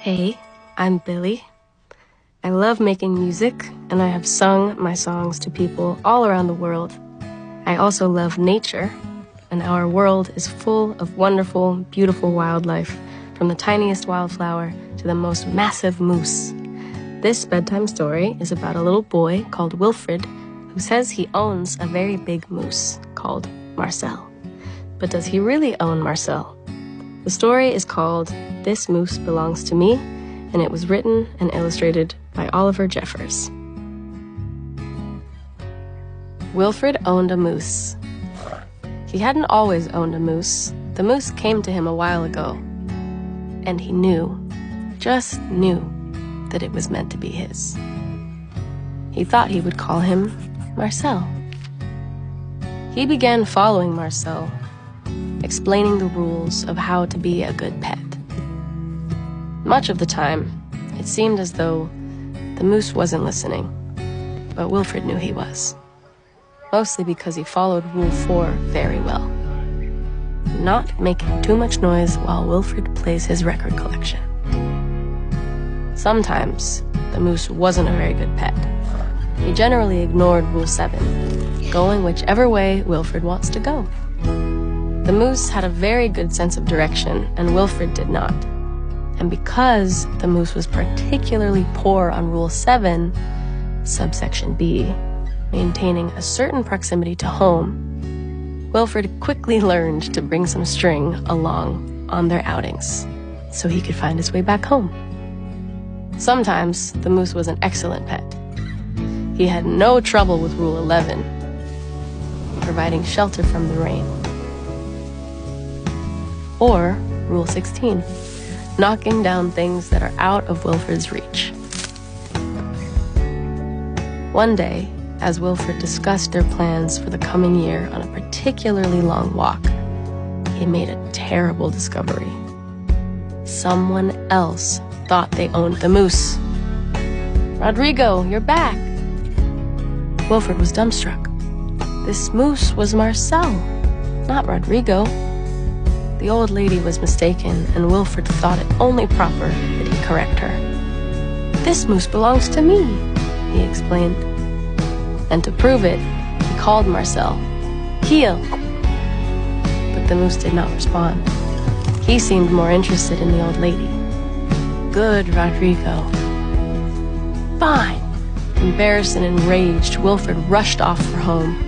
Hey, I'm Billie. I love making music, and I have sung my songs to people all around the world. I also love nature, and our world is full of wonderful, beautiful wildlife, from the tiniest wildflower to the most massive moose. This bedtime story is about a little boy called Wilfred who says he owns a very big moose called Marcel. But does he really own Marcel? The story is called This Moose Belongs to Me, and it was written and illustrated by Oliver Jeffers. Wilfred owned a moose. He hadn't always owned a moose. The moose came to him a while ago, and he knew, just knew, that it was meant to be his. He thought he would call him Marcel. He began following Marcel, explaining the rules of how to be a good pet. Much of the time, it seemed as though the moose wasn't listening, but Wilfred knew he was. Mostly because he followed Rule 4 very well. Not making too much noise while Wilfred plays his record collection. Sometimes, the moose wasn't a very good pet. He generally ignored Rule 7, going whichever way Wilfred wants to go. The moose had a very good sense of direction, and Wilfred did not. And because the moose was particularly poor on Rule 7, subsection B, maintaining a certain proximity to home, Wilfred quickly learned to bring some string along on their outings so he could find his way back home. Sometimes the moose was an excellent pet. He had no trouble with Rule 11, providing shelter from the rain. Or Rule 16, knocking down things that are out of Wilfred's reach. One day, as Wilfred discussed their plans for the coming year on a particularly long walk, he made a terrible discovery. Someone else thought they owned the moose. "Rodrigo, you're back!" Wilfred was dumbstruck. This moose was Marcel, not Rodrigo. The old lady was mistaken, and Wilfred thought it only proper that he correct her. "This moose belongs to me," he explained. And to prove it, he called Marcel, "Heel." But the moose did not respond. He seemed more interested in the old lady. "Good, Rodrigo." "Fine." Embarrassed and enraged, Wilfred rushed off for home.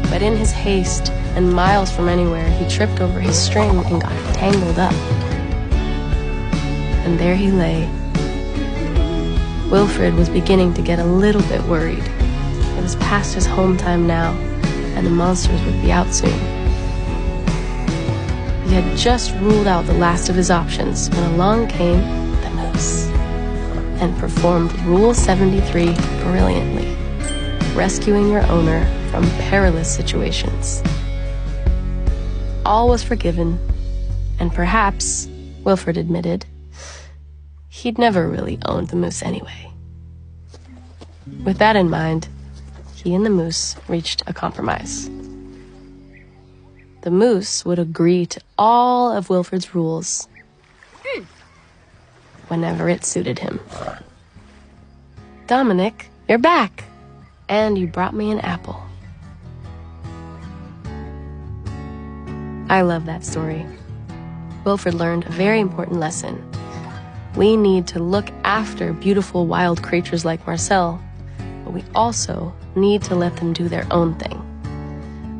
But in his haste, and miles from anywhere, he tripped over his string and got tangled up. And there he lay. Wilfred was beginning to get a little bit worried. It was past his home time now, and the monsters would be out soon. He had just ruled out the last of his options when along came the moose, and performed Rule 73 brilliantly, rescuing your owner from perilous situations. All was forgiven, and perhaps, Wilfred admitted, he'd never really owned the moose anyway. With that in mind, he and the moose reached a compromise. The moose would agree to all of Wilfred's rules whenever it suited him. "Dominic, you're back, and you brought me an apple." I love that story. Wilfred learned a very important lesson. We need to look after beautiful wild creatures like Marcel, but we also need to let them do their own thing.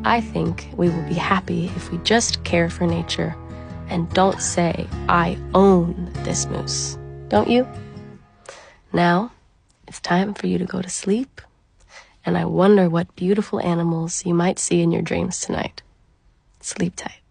I think we will be happy if we just care for nature and don't say, "I own this moose." Don't you? Now, it's time for you to go to sleep, and I wonder what beautiful animals you might see in your dreams tonight. Sleep tight.